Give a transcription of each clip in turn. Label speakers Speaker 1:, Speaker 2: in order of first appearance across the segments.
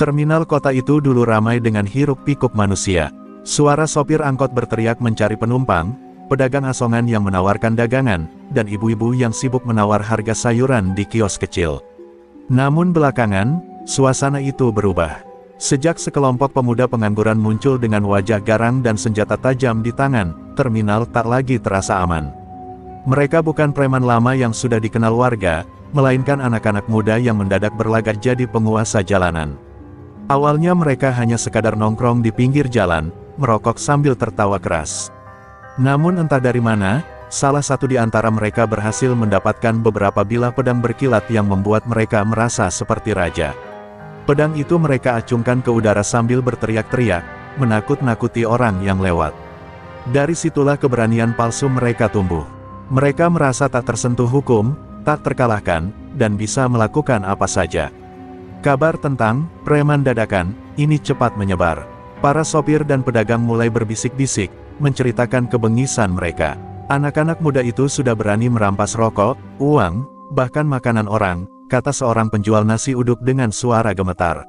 Speaker 1: Terminal kota itu dulu ramai dengan hiruk-pikuk manusia. Suara sopir angkot berteriak mencari penumpang, pedagang asongan yang menawarkan dagangan, dan ibu-ibu yang sibuk menawar harga sayuran di kios kecil. Namun belakangan, suasana itu berubah. Sejak sekelompok pemuda pengangguran muncul dengan wajah garang dan senjata tajam di tangan, terminal tak lagi terasa aman. Mereka bukan preman lama yang sudah dikenal warga, melainkan anak-anak muda yang mendadak berlagak jadi penguasa jalanan. Awalnya mereka hanya sekadar nongkrong di pinggir jalan, merokok sambil tertawa keras. Namun entah dari mana, salah satu di antara mereka berhasil mendapatkan beberapa bilah pedang berkilat yang membuat mereka merasa seperti raja. Pedang itu mereka acungkan ke udara sambil berteriak-teriak, menakut-nakuti orang yang lewat. Dari situlah keberanian palsu mereka tumbuh. Mereka merasa tak tersentuh hukum, tak terkalahkan, dan bisa melakukan apa saja. Kabar tentang preman dadakan ini cepat menyebar. Para sopir dan pedagang mulai berbisik-bisik, menceritakan kebengisan mereka. Anak-anak muda itu sudah berani merampas rokok, uang, bahkan makanan orang, kata seorang penjual nasi uduk dengan suara gemetar.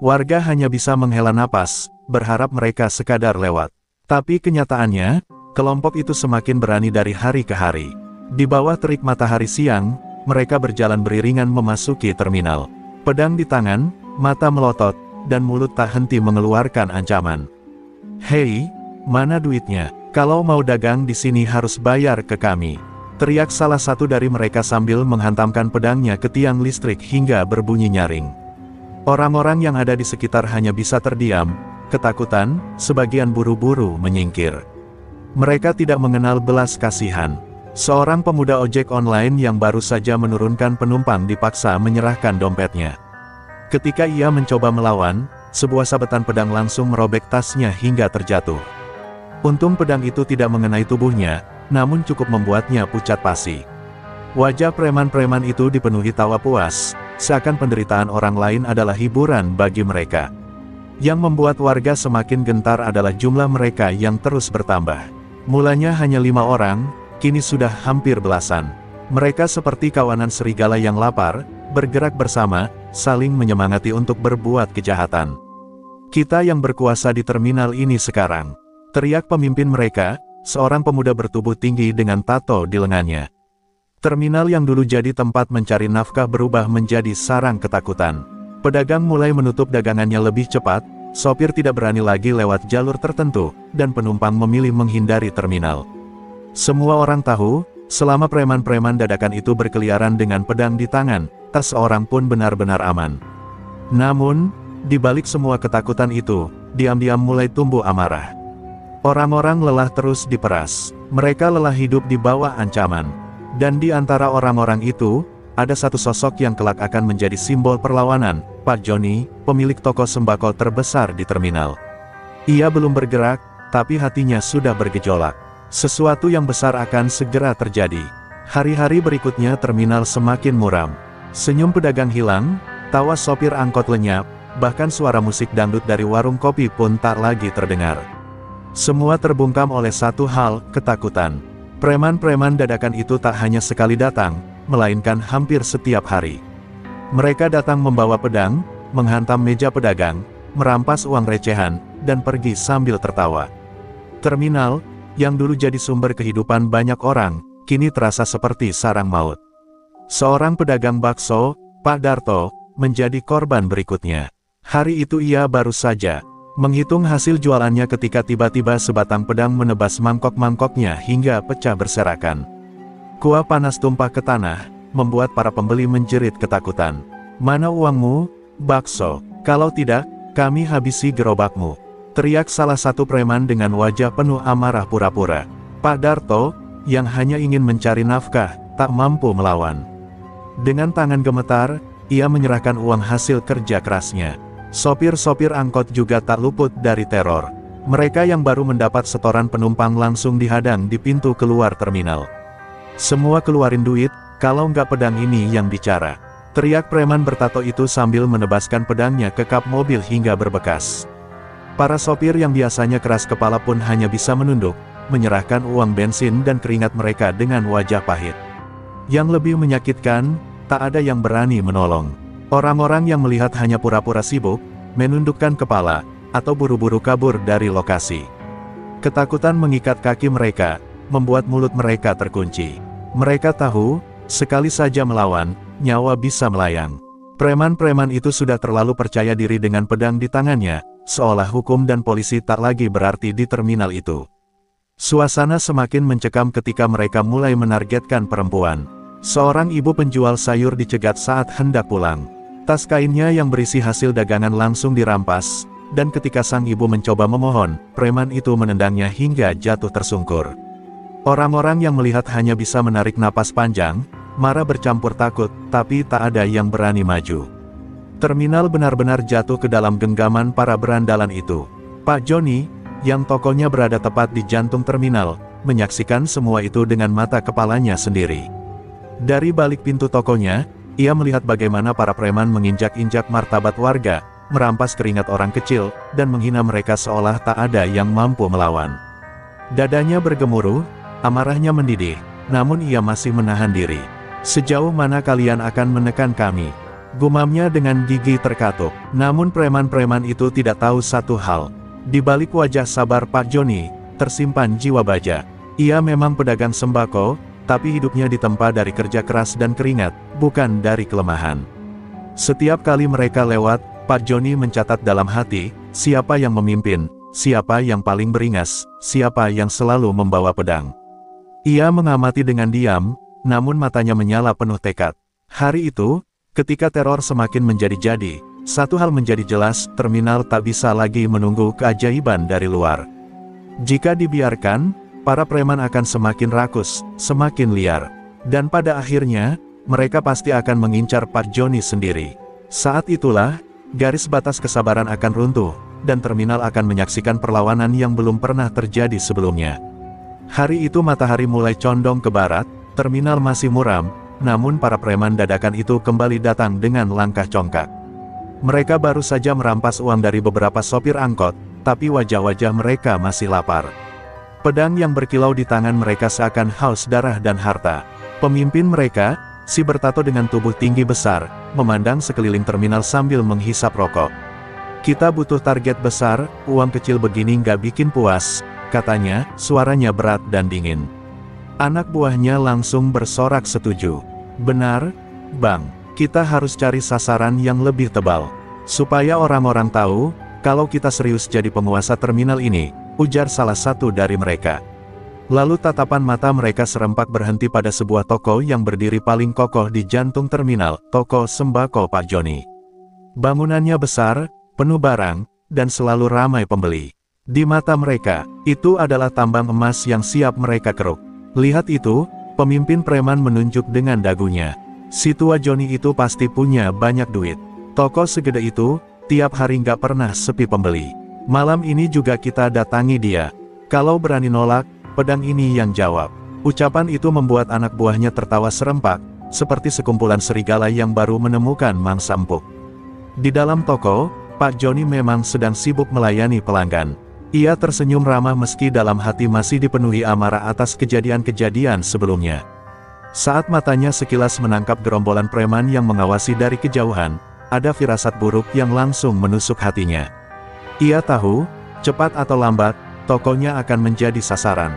Speaker 1: Warga hanya bisa menghela napas, berharap mereka sekadar lewat. Tapi kenyataannya, kelompok itu semakin berani dari hari ke hari. Di bawah terik matahari siang, mereka berjalan beriringan memasuki terminal. Pedang di tangan, mata melotot, dan mulut tak henti mengeluarkan ancaman. "Hei, mana duitnya? Kalau mau dagang di sini harus bayar ke kami," teriak salah satu dari mereka sambil menghantamkan pedangnya ke tiang listrik hingga berbunyi nyaring. Orang-orang yang ada di sekitar hanya bisa terdiam, ketakutan, sebagian buru-buru menyingkir. Mereka tidak mengenal belas kasihan. Seorang pemuda ojek online yang baru saja menurunkan penumpang dipaksa menyerahkan dompetnya. Ketika ia mencoba melawan, sebuah sabetan pedang langsung merobek tasnya hingga terjatuh. Untung pedang itu tidak mengenai tubuhnya, namun cukup membuatnya pucat pasi. Wajah preman-preman itu dipenuhi tawa puas, seakan penderitaan orang lain adalah hiburan bagi mereka. Yang membuat warga semakin gentar adalah jumlah mereka yang terus bertambah. Mulanya hanya 5 orang, kini sudah hampir belasan. Mereka seperti kawanan serigala yang lapar, bergerak bersama, saling menyemangati untuk berbuat kejahatan. "Kita yang berkuasa di terminal ini sekarang," teriak pemimpin mereka, seorang pemuda bertubuh tinggi dengan tato di lengannya. Terminal yang dulu jadi tempat mencari nafkah berubah menjadi sarang ketakutan. Pedagang mulai menutup dagangannya lebih cepat, sopir tidak berani lagi lewat jalur tertentu, dan penumpang memilih menghindari terminal. Semua orang tahu, selama preman-preman dadakan itu berkeliaran dengan pedang di tangan, tak seorang pun benar-benar aman. Namun, di balik semua ketakutan itu, diam-diam mulai tumbuh amarah. Orang-orang lelah terus diperas, mereka lelah hidup di bawah ancaman. Dan di antara orang-orang itu, ada satu sosok yang kelak akan menjadi simbol perlawanan, Pak Joni, pemilik toko sembako terbesar di terminal. Ia belum bergerak, tapi hatinya sudah bergejolak. Sesuatu yang besar akan segera terjadi. Hari-hari berikutnya terminal semakin muram. Senyum pedagang hilang, tawa sopir angkot lenyap, bahkan suara musik dangdut dari warung kopi pun tak lagi terdengar. Semua terbungkam oleh satu hal, ketakutan. Preman-preman dadakan itu tak hanya sekali datang, melainkan hampir setiap hari. Mereka datang membawa pedang, menghantam meja pedagang, merampas uang recehan, dan pergi sambil tertawa. Terminal, yang dulu jadi sumber kehidupan banyak orang, kini terasa seperti sarang maut. Seorang pedagang bakso, Pak Darto, menjadi korban berikutnya. Hari itu ia baru saja menghitung hasil jualannya ketika tiba-tiba sebatang pedang menebas mangkok-mangkoknya hingga pecah berserakan. Kuah panas tumpah ke tanah, membuat para pembeli menjerit ketakutan. "Mana uangmu, bakso? Kalau tidak, kami habisi gerobakmu," teriak salah satu preman dengan wajah penuh amarah pura-pura. Pak Darto, yang hanya ingin mencari nafkah, tak mampu melawan. Dengan tangan gemetar, ia menyerahkan uang hasil kerja kerasnya. Sopir-sopir angkot juga tak luput dari teror. Mereka yang baru mendapat setoran penumpang langsung dihadang di pintu keluar terminal. "Semua keluarin duit, kalau nggak pedang ini yang bicara," teriak preman bertato itu sambil menebaskan pedangnya ke kap mobil hingga berbekas. Para sopir yang biasanya keras kepala pun hanya bisa menunduk, menyerahkan uang bensin dan keringat mereka dengan wajah pahit. Yang lebih menyakitkan, tak ada yang berani menolong. Orang-orang yang melihat hanya pura-pura sibuk, menundukkan kepala, atau buru-buru kabur dari lokasi. Ketakutan mengikat kaki mereka, membuat mulut mereka terkunci. Mereka tahu, sekali saja melawan, nyawa bisa melayang. Preman-preman itu sudah terlalu percaya diri dengan pedang di tangannya, seolah hukum dan polisi tak lagi berarti di terminal itu. Suasana semakin mencekam ketika mereka mulai menargetkan perempuan. Seorang ibu penjual sayur dicegat saat hendak pulang. Tas kainnya yang berisi hasil dagangan langsung dirampas, dan ketika sang ibu mencoba memohon, preman itu menendangnya hingga jatuh tersungkur. Orang-orang yang melihat hanya bisa menarik napas panjang, marah bercampur takut, tapi tak ada yang berani maju. Terminal benar-benar jatuh ke dalam genggaman para berandalan itu. Pak Joni, yang tokonya berada tepat di jantung terminal, menyaksikan semua itu dengan mata kepalanya sendiri. Dari balik pintu tokonya, ia melihat bagaimana para preman menginjak-injak martabat warga, merampas keringat orang kecil, dan menghina mereka seolah tak ada yang mampu melawan. Dadanya bergemuruh, amarahnya mendidih, namun ia masih menahan diri. "Sejauh mana kalian akan menekan kami?" gumamnya dengan gigi terkatup. Namun preman-preman itu tidak tahu satu hal. Di balik wajah sabar Pak Joni, tersimpan jiwa baja. Ia memang pedagang sembako, tapi hidupnya ditempa dari kerja keras dan keringat, bukan dari kelemahan. Setiap kali mereka lewat, Pak Joni mencatat dalam hati, siapa yang memimpin, siapa yang paling beringas, siapa yang selalu membawa pedang. Ia mengamati dengan diam, namun matanya menyala penuh tekad. Hari itu, ketika teror semakin menjadi-jadi, satu hal menjadi jelas, terminal tak bisa lagi menunggu keajaiban dari luar. Jika dibiarkan, para preman akan semakin rakus, semakin liar. Dan pada akhirnya, mereka pasti akan mengincar Pak Joni sendiri. Saat itulah, garis batas kesabaran akan runtuh, dan terminal akan menyaksikan perlawanan yang belum pernah terjadi sebelumnya. Hari itu matahari mulai condong ke barat, terminal masih muram, namun para preman dadakan itu kembali datang dengan langkah congkak. Mereka baru saja merampas uang dari beberapa sopir angkot, tapi wajah-wajah mereka masih lapar. Pedang yang berkilau di tangan mereka seakan haus darah dan harta. Pemimpin mereka, si bertato dengan tubuh tinggi besar, memandang sekeliling terminal sambil menghisap rokok. "Kita butuh target besar, uang kecil begini nggak bikin puas," katanya, suaranya berat dan dingin. Anak buahnya langsung bersorak setuju. "Benar, Bang. Kita harus cari sasaran yang lebih tebal. Supaya orang-orang tahu, kalau kita serius jadi penguasa terminal ini," ujar salah satu dari mereka. Lalu tatapan mata mereka serempak berhenti pada sebuah toko yang berdiri paling kokoh di jantung terminal, toko sembako Pak Joni. Bangunannya besar, penuh barang, dan selalu ramai pembeli. Di mata mereka, itu adalah tambang emas yang siap mereka keruk. Lihat itu, pemimpin preman menunjuk dengan dagunya. Si tua Joni itu pasti punya banyak duit. Toko segede itu, tiap hari nggak pernah sepi pembeli. Malam ini juga kita datangi dia. Kalau berani nolak, pedang ini yang jawab. Ucapan itu membuat anak buahnya tertawa serempak, seperti sekumpulan serigala yang baru menemukan mangsa empuk. Di dalam toko, Pak Joni memang sedang sibuk melayani pelanggan. Ia tersenyum ramah meski dalam hati masih dipenuhi amarah atas kejadian-kejadian sebelumnya. Saat matanya sekilas menangkap gerombolan preman yang mengawasi dari kejauhan, ada firasat buruk yang langsung menusuk hatinya. Ia tahu, cepat atau lambat, tokonya akan menjadi sasaran.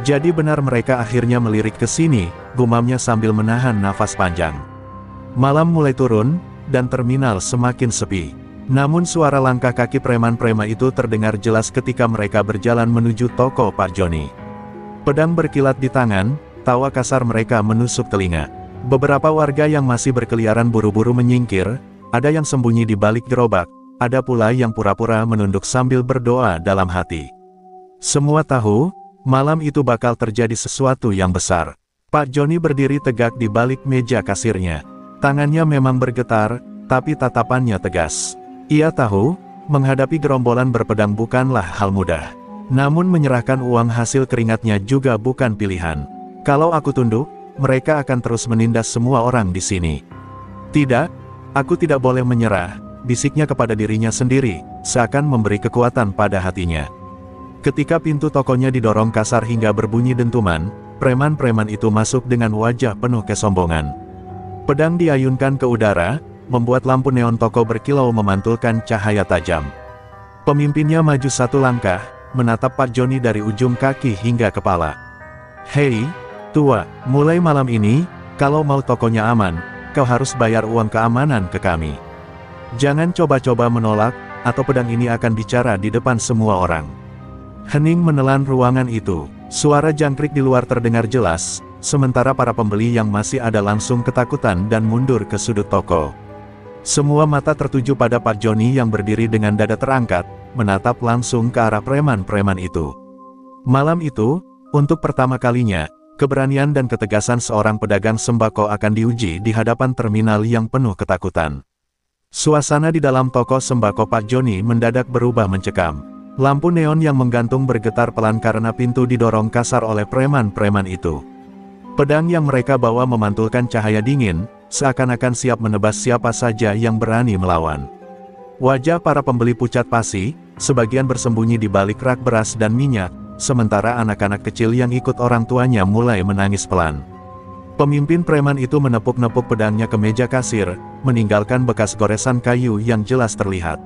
Speaker 1: Jadi benar mereka akhirnya melirik ke sini, gumamnya sambil menahan nafas panjang. Malam mulai turun, dan terminal semakin sepi. Namun suara langkah kaki preman-preman itu terdengar jelas ketika mereka berjalan menuju toko Pak Joni. Pedang berkilat di tangan, tawa kasar mereka menusuk telinga. Beberapa warga yang masih berkeliaran buru-buru menyingkir, ada yang sembunyi di balik gerobak, ada pula yang pura-pura menunduk sambil berdoa dalam hati. Semua tahu, malam itu bakal terjadi sesuatu yang besar. Pak Joni berdiri tegak di balik meja kasirnya. Tangannya memang bergetar, tapi tatapannya tegas. Ia tahu, menghadapi gerombolan berpedang bukanlah hal mudah. Namun menyerahkan uang hasil keringatnya juga bukan pilihan. Kalau aku tunduk, mereka akan terus menindas semua orang di sini. Tidak, aku tidak boleh menyerah, bisiknya kepada dirinya sendiri, seakan memberi kekuatan pada hatinya. Ketika pintu tokonya didorong kasar hingga berbunyi dentuman, preman-preman itu masuk dengan wajah penuh kesombongan. Pedang diayunkan ke udara, membuat lampu neon toko berkilau memantulkan cahaya tajam. Pemimpinnya maju satu langkah, menatap Pak Joni dari ujung kaki hingga kepala. "Hei, tua, mulai malam ini, kalau mau tokonya aman, kau harus bayar uang keamanan ke kami. Jangan coba-coba menolak, atau pedang ini akan bicara di depan semua orang." Hening menelan ruangan itu. Suara jangkrik di luar terdengar jelas, sementara para pembeli yang masih ada langsung ketakutan dan mundur ke sudut toko. Semua mata tertuju pada Pak Joni yang berdiri dengan dada terangkat, menatap langsung ke arah preman-preman itu. Malam itu, untuk pertama kalinya, keberanian dan ketegasan seorang pedagang sembako akan diuji di hadapan terminal yang penuh ketakutan. Suasana di dalam toko sembako Pak Joni mendadak berubah mencekam. Lampu neon yang menggantung bergetar pelan karena pintu didorong kasar oleh preman-preman itu. Pedang yang mereka bawa memantulkan cahaya dingin, seakan-akan siap menebas siapa saja yang berani melawan. Wajah para pembeli pucat pasi, sebagian bersembunyi di balik rak beras dan minyak, sementara anak-anak kecil yang ikut orang tuanya mulai menangis pelan. Pemimpin preman itu menepuk-nepuk pedangnya ke meja kasir, meninggalkan bekas goresan kayu yang jelas terlihat.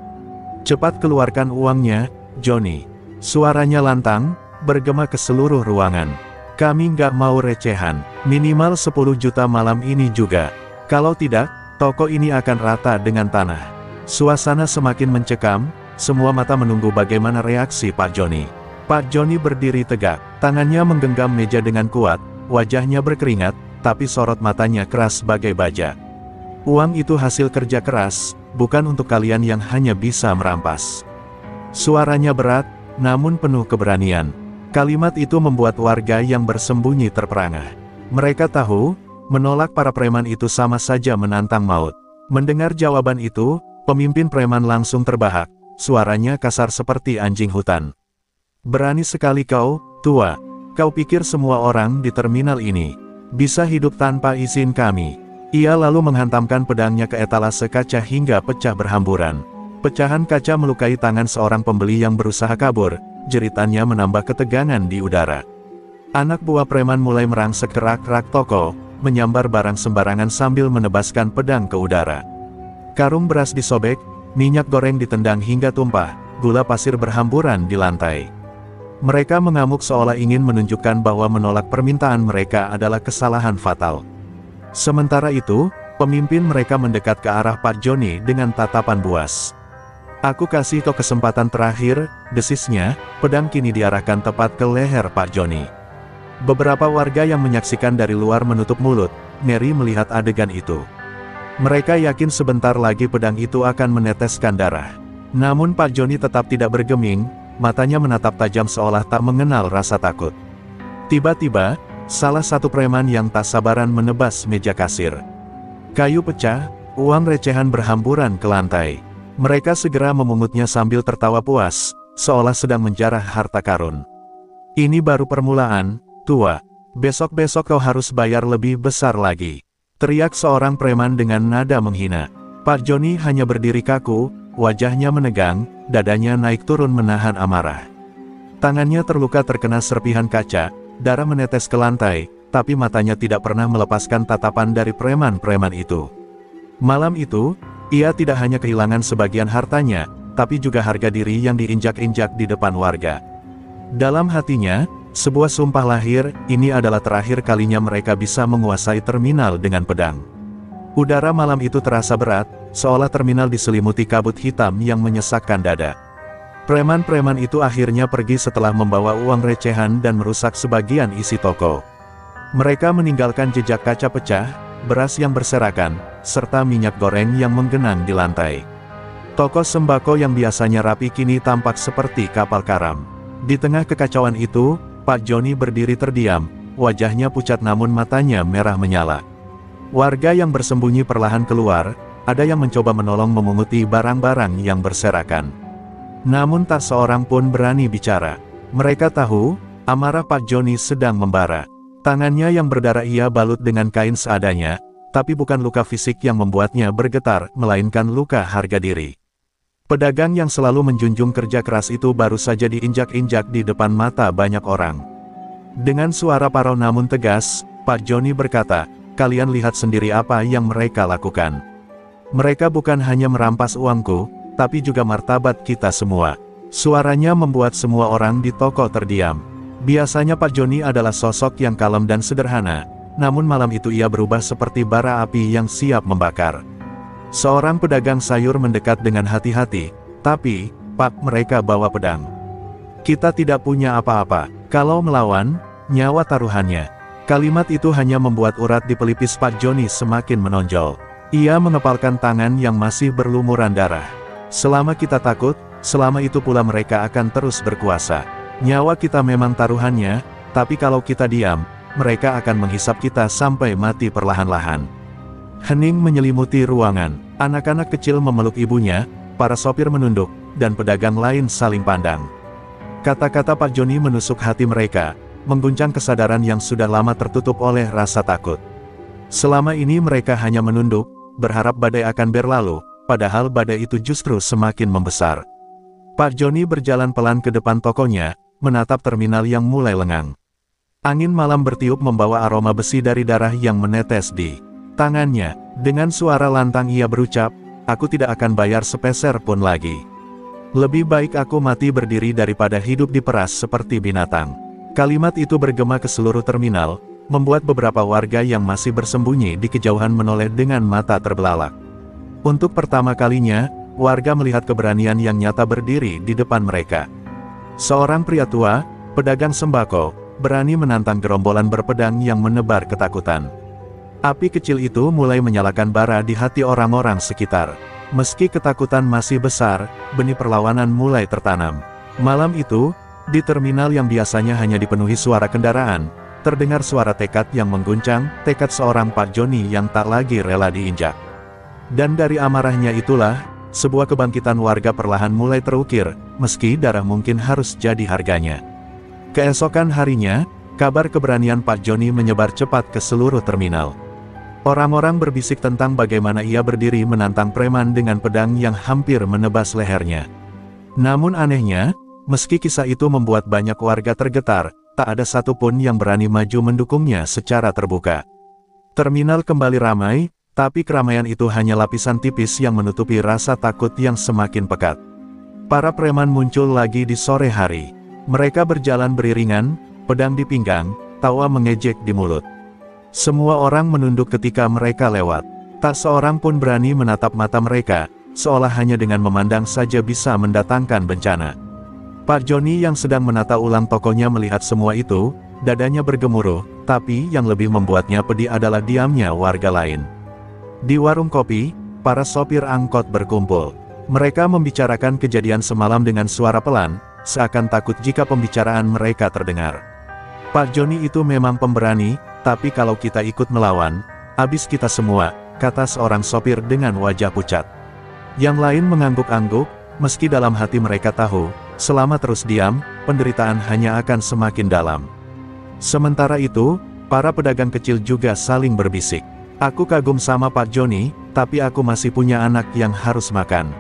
Speaker 1: "Cepat keluarkan uangnya, Joni." Suaranya lantang, bergema ke seluruh ruangan. "Kami nggak mau recehan, minimal 10 juta malam ini juga. Kalau tidak, toko ini akan rata dengan tanah." Suasana semakin mencekam, semua mata menunggu bagaimana reaksi Pak Joni. Pak Joni berdiri tegak, tangannya menggenggam meja dengan kuat, wajahnya berkeringat, tapi sorot matanya keras bagai baja. "Uang itu hasil kerja keras, bukan untuk kalian yang hanya bisa merampas." Suaranya berat, namun penuh keberanian. Kalimat itu membuat warga yang bersembunyi terperangah. Mereka tahu, menolak para preman itu sama saja menantang maut. Mendengar jawaban itu, pemimpin preman langsung terbahak, suaranya kasar seperti anjing hutan. "Berani sekali kau, tua. Kau pikir semua orang di terminal ini bisa hidup tanpa izin kami?" Ia lalu menghantamkan pedangnya ke etalase kaca hingga pecah berhamburan. Pecahan kaca melukai tangan seorang pembeli yang berusaha kabur, jeritannya menambah ketegangan di udara. Anak buah preman mulai merangsek ke rak-rak toko, menyambar barang sembarangan sambil menebaskan pedang ke udara. Karung beras disobek, minyak goreng ditendang hingga tumpah, gula pasir berhamburan di lantai. Mereka mengamuk seolah ingin menunjukkan bahwa menolak permintaan mereka adalah kesalahan fatal. Sementara itu, pemimpin mereka mendekat ke arah Pak Joni dengan tatapan buas. "Aku kasih kau kesempatan terakhir," desisnya, pedang kini diarahkan tepat ke leher Pak Joni. Beberapa warga yang menyaksikan dari luar menutup mulut, ngeri melihat adegan itu. Mereka yakin sebentar lagi pedang itu akan meneteskan darah. Namun Pak Joni tetap tidak bergeming, matanya menatap tajam seolah tak mengenal rasa takut. Tiba-tiba, salah satu preman yang tak sabaran menebas meja kasir. Kayu pecah, uang recehan berhamburan ke lantai. Mereka segera memungutnya sambil tertawa puas, seolah sedang menjarah harta karun. "Ini baru permulaan, tua. Besok-besok kau harus bayar lebih besar lagi," teriak seorang preman dengan nada menghina. Pak Joni hanya berdiri kaku, wajahnya menegang, dadanya naik turun menahan amarah. Tangannya terluka terkena serpihan kaca, darah menetes ke lantai, tapi matanya tidak pernah melepaskan tatapan dari preman-preman itu. Malam itu, ia tidak hanya kehilangan sebagian hartanya, tapi juga harga diri yang diinjak-injak di depan warga. Dalam hatinya, sebuah sumpah lahir, ini adalah terakhir kalinya mereka bisa menguasai terminal dengan pedang. Udara malam itu terasa berat, seolah terminal diselimuti kabut hitam yang menyesakkan dada. Preman-preman itu akhirnya pergi setelah membawa uang recehan dan merusak sebagian isi toko. Mereka meninggalkan jejak kaca pecah, beras yang berserakan, serta minyak goreng yang menggenang di lantai. Toko sembako yang biasanya rapi kini tampak seperti kapal karam. Di tengah kekacauan itu, Pak Joni berdiri terdiam, wajahnya pucat namun matanya merah menyala. Warga yang bersembunyi perlahan keluar, ada yang mencoba menolong memunguti barang-barang yang berserakan. Namun tak seorang pun berani bicara. Mereka tahu, amarah Pak Joni sedang membara. Tangannya yang berdarah ia balut dengan kain seadanya, tapi bukan luka fisik yang membuatnya bergetar, melainkan luka harga diri. Pedagang yang selalu menjunjung kerja keras itu baru saja diinjak-injak di depan mata banyak orang. Dengan suara parau namun tegas, Pak Joni berkata, "Kalian lihat sendiri apa yang mereka lakukan. Mereka bukan hanya merampas uangku, tapi juga martabat kita semua. Suaranya membuat semua orang di toko terdiam. Biasanya Pak Joni adalah sosok yang kalem dan sederhana, namun malam itu ia berubah seperti bara api yang siap membakar. Seorang pedagang sayur mendekat dengan hati-hati, "Tapi, Pak, mereka bawa pedang. Kita tidak punya apa-apa. Kalau melawan, nyawa taruhannya." Kalimat itu hanya membuat urat di pelipis Pak Joni semakin menonjol. Ia mengepalkan tangan yang masih berlumuran darah. "Selama kita takut, selama itu pula mereka akan terus berkuasa. Nyawa kita memang taruhannya, tapi kalau kita diam, mereka akan menghisap kita sampai mati perlahan-lahan." Hening menyelimuti ruangan. Anak-anak kecil memeluk ibunya, para sopir menunduk, dan pedagang lain saling pandang. Kata-kata Pak Joni menusuk hati mereka, mengguncang kesadaran yang sudah lama tertutup oleh rasa takut. Selama ini mereka hanya menunduk, berharap badai akan berlalu, padahal badai itu justru semakin membesar. Pak Joni berjalan pelan ke depan tokonya, menatap terminal yang mulai lengang. Angin malam bertiup membawa aroma besi dari darah yang menetes di tangannya. Dengan suara lantang ia berucap, "Aku tidak akan bayar sepeser pun lagi. Lebih baik aku mati berdiri daripada hidup diperas seperti binatang." Kalimat itu bergema ke seluruh terminal, membuat beberapa warga yang masih bersembunyi di kejauhan menoleh dengan mata terbelalak. Untuk pertama kalinya, warga melihat keberanian yang nyata berdiri di depan mereka. Seorang pria tua, pedagang sembako, berani menantang gerombolan berpedang yang menebar ketakutan. Api kecil itu mulai menyalakan bara di hati orang-orang sekitar. Meski ketakutan masih besar, benih perlawanan mulai tertanam. Malam itu, di terminal yang biasanya hanya dipenuhi suara kendaraan, terdengar suara tekad yang mengguncang, tekad seorang Pak Joni yang tak lagi rela diinjak. Dan dari amarahnya itulah, sebuah kebangkitan warga perlahan mulai terukir, meski darah mungkin harus jadi harganya. Keesokan harinya, kabar keberanian Pak Joni menyebar cepat ke seluruh terminal. Orang-orang berbisik tentang bagaimana ia berdiri menantang preman dengan pedang yang hampir menebas lehernya. Namun anehnya, meski kisah itu membuat banyak warga tergetar, tak ada satupun yang berani maju mendukungnya secara terbuka. Terminal kembali ramai, tapi keramaian itu hanya lapisan tipis yang menutupi rasa takut yang semakin pekat. Para preman muncul lagi di sore hari. Mereka berjalan beriringan, pedang di pinggang, tawa mengejek di mulut. Semua orang menunduk ketika mereka lewat. Tak seorang pun berani menatap mata mereka, seolah hanya dengan memandang saja bisa mendatangkan bencana. Pak Joni yang sedang menata ulang tokonya melihat semua itu, dadanya bergemuruh, tapi yang lebih membuatnya pedih adalah diamnya warga lain. Di warung kopi, para sopir angkot berkumpul. Mereka membicarakan kejadian semalam dengan suara pelan, seakan takut jika pembicaraan mereka terdengar. "Pak Joni itu memang pemberani, tapi kalau kita ikut melawan, habis kita semua," kata seorang sopir dengan wajah pucat. Yang lain mengangguk-angguk, meski dalam hati mereka tahu, selama terus diam, penderitaan hanya akan semakin dalam. Sementara itu, para pedagang kecil juga saling berbisik. "Aku kagum sama Pak Joni, tapi aku masih punya anak yang harus makan.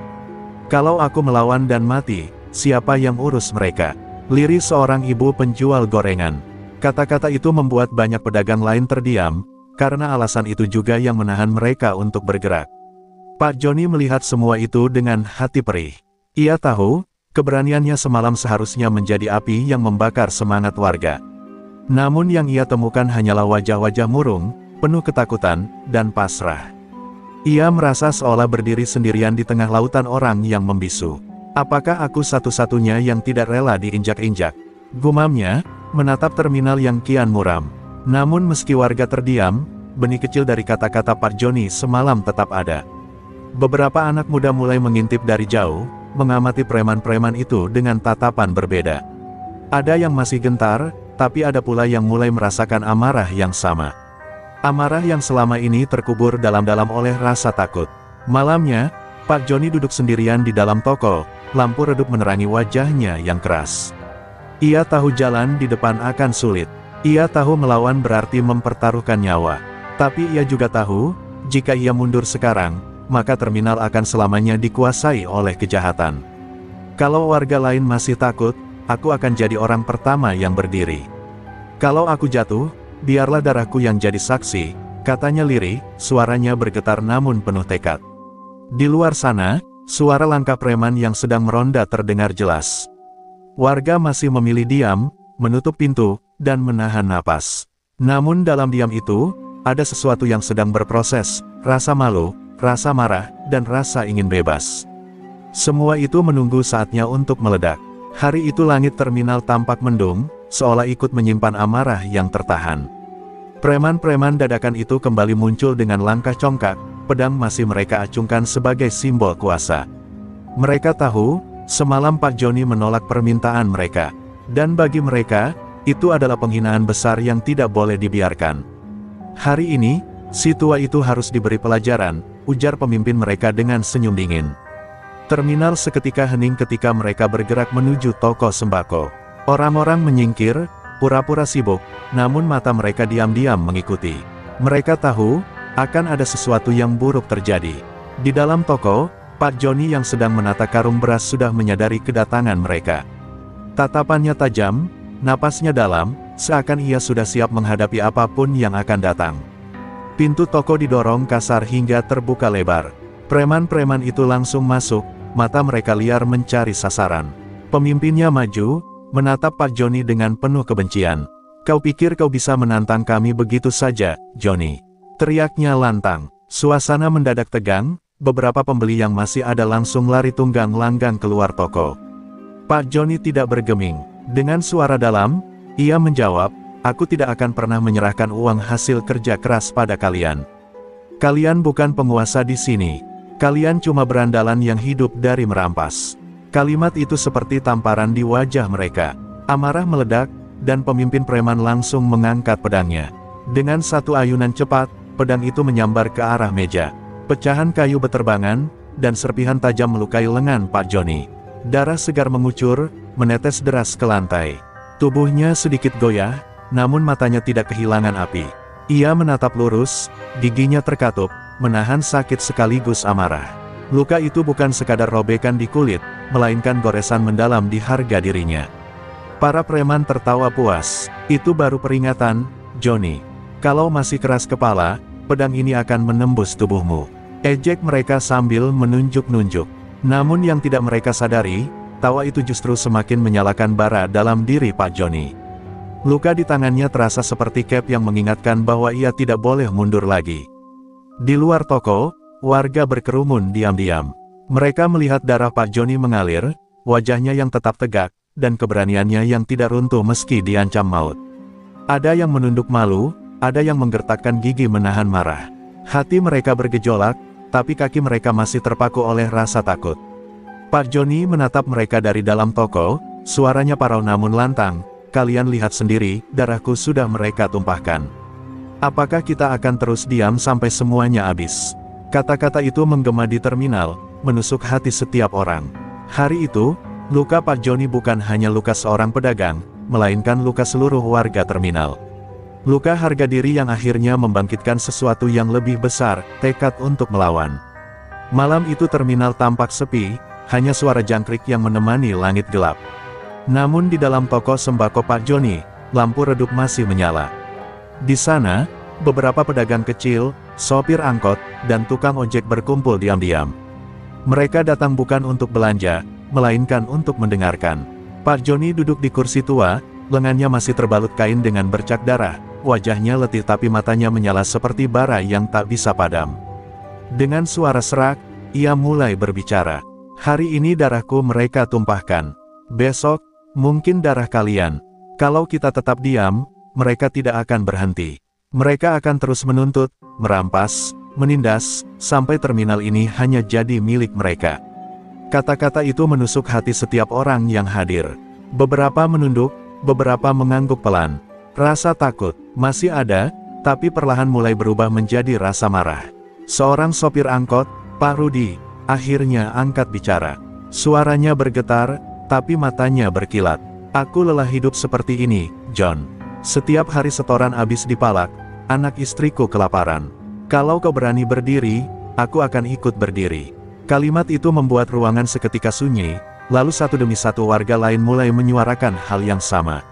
Speaker 1: Kalau aku melawan dan mati, siapa yang urus mereka?" Lirih seorang ibu penjual gorengan. Kata-kata itu membuat banyak pedagang lain terdiam, karena alasan itu juga yang menahan mereka untuk bergerak. Pak Joni melihat semua itu dengan hati perih. Ia tahu, keberaniannya semalam seharusnya menjadi api yang membakar semangat warga. Namun yang ia temukan hanyalah wajah-wajah murung, penuh ketakutan, dan pasrah. Ia merasa seolah berdiri sendirian di tengah lautan orang yang membisu. "Apakah aku satu-satunya yang tidak rela diinjak-injak?" gumamnya, menatap terminal yang kian muram. Namun meski warga terdiam, benih kecil dari kata-kata Pak Joni semalam tetap ada. Beberapa anak muda mulai mengintip dari jauh, mengamati preman-preman itu dengan tatapan berbeda. Ada yang masih gentar, tapi ada pula yang mulai merasakan amarah yang sama. Amarah yang selama ini terkubur dalam-dalam oleh rasa takut. Malamnya, Pak Joni duduk sendirian di dalam toko, lampu redup menerangi wajahnya yang keras. Ia tahu jalan di depan akan sulit. Ia tahu melawan berarti mempertaruhkan nyawa. Tapi ia juga tahu, jika ia mundur sekarang, maka terminal akan selamanya dikuasai oleh kejahatan. Kalau warga lain masih takut, aku akan jadi orang pertama yang berdiri. Kalau aku jatuh, biarlah darahku yang jadi saksi, katanya lirih, suaranya bergetar namun penuh tekad. Di luar sana, suara langkah preman yang sedang meronda terdengar jelas. Warga masih memilih diam, menutup pintu, dan menahan napas. Namun dalam diam itu, ada sesuatu yang sedang berproses, rasa malu, rasa marah, dan rasa ingin bebas. Semua itu menunggu saatnya untuk meledak. Hari itu langit terminal tampak mendung, seolah ikut menyimpan amarah yang tertahan. Preman-preman dadakan itu kembali muncul dengan langkah congkak, pedang masih mereka acungkan sebagai simbol kuasa. Mereka tahu, semalam Pak Joni menolak permintaan mereka. Dan bagi mereka, itu adalah penghinaan besar yang tidak boleh dibiarkan. Hari ini, si tua itu harus diberi pelajaran, ujar pemimpin mereka dengan senyum dingin. Terminal seketika hening ketika mereka bergerak menuju toko sembako. Orang-orang menyingkir, pura-pura sibuk, namun mata mereka diam-diam mengikuti. Mereka tahu, akan ada sesuatu yang buruk terjadi. Di dalam toko, Pak Joni yang sedang menata karung beras sudah menyadari kedatangan mereka. Tatapannya tajam, napasnya dalam, seakan ia sudah siap menghadapi apapun yang akan datang. Pintu toko didorong kasar hingga terbuka lebar. Preman-preman itu langsung masuk, mata mereka liar mencari sasaran. Pemimpinnya maju, menatap Pak Joni dengan penuh kebencian. "Kau pikir kau bisa menantang kami begitu saja, Joni?" teriaknya lantang. Suasana mendadak tegang, beberapa pembeli yang masih ada langsung lari tunggang langgang keluar toko. Pak Joni tidak bergeming. Dengan suara dalam, ia menjawab, "Aku tidak akan pernah menyerahkan uang hasil kerja keras pada kalian. Kalian bukan penguasa di sini. Kalian cuma berandalan yang hidup dari merampas." Kalimat itu seperti tamparan di wajah mereka. Amarah meledak, dan pemimpin preman langsung mengangkat pedangnya. Dengan satu ayunan cepat, pedang itu menyambar ke arah meja. Pecahan kayu beterbangan, dan serpihan tajam melukai lengan Pak Joni. Darah segar mengucur, menetes deras ke lantai. Tubuhnya sedikit goyah, namun matanya tidak kehilangan api. Ia menatap lurus, giginya terkatup, menahan sakit sekaligus amarah. Luka itu bukan sekadar robekan di kulit, melainkan goresan mendalam di harga dirinya. Para preman tertawa puas. "Itu baru peringatan, Joni. Kalau masih keras kepala, pedang ini akan menembus tubuhmu," ejek mereka sambil menunjuk-nunjuk. Namun yang tidak mereka sadari, tawa itu justru semakin menyalakan bara dalam diri Pak Joni. Luka di tangannya terasa seperti cap yang mengingatkan bahwa ia tidak boleh mundur lagi. Di luar toko, warga berkerumun diam-diam. Mereka melihat darah Pak Joni mengalir, wajahnya yang tetap tegak, dan keberaniannya yang tidak runtuh meski diancam maut. Ada yang menunduk malu, ada yang menggertakkan gigi menahan marah. Hati mereka bergejolak, tapi kaki mereka masih terpaku oleh rasa takut. Pak Joni menatap mereka dari dalam toko, suaranya parau namun lantang, "Kalian lihat sendiri, darahku sudah mereka tumpahkan. Apakah kita akan terus diam sampai semuanya habis?" Kata-kata itu menggema di terminal, menusuk hati setiap orang. Hari itu, luka Pak Joni bukan hanya luka seorang pedagang, melainkan luka seluruh warga terminal. Luka harga diri yang akhirnya membangkitkan sesuatu yang lebih besar, tekad untuk melawan. Malam itu terminal tampak sepi, hanya suara jangkrik yang menemani langit gelap. Namun di dalam toko sembako Pak Joni, lampu redup masih menyala. Di sana, beberapa pedagang kecil, sopir angkot, dan tukang ojek berkumpul diam-diam. Mereka datang bukan untuk belanja, melainkan untuk mendengarkan. Pak Joni duduk di kursi tua, lengannya masih terbalut kain dengan bercak darah, wajahnya letih tapi matanya menyala seperti bara yang tak bisa padam. Dengan suara serak, ia mulai berbicara. "Hari ini darahku mereka tumpahkan. Besok, mungkin darah kalian. Kalau kita tetap diam, mereka tidak akan berhenti. Mereka akan terus menuntut, merampas, menindas, sampai terminal ini hanya jadi milik mereka." Kata-kata itu menusuk hati setiap orang yang hadir. Beberapa menunduk, beberapa mengangguk pelan. Rasa takut masih ada, tapi perlahan mulai berubah menjadi rasa marah. Seorang sopir angkot, Pak Rudi, akhirnya angkat bicara. Suaranya bergetar, tapi matanya berkilat. "Aku lelah hidup seperti ini, John. Setiap hari setoran habis dipalak, anak istriku kelaparan. Kalau kau berani berdiri, aku akan ikut berdiri." Kalimat itu membuat ruangan seketika sunyi, lalu satu demi satu warga lain mulai menyuarakan hal yang sama.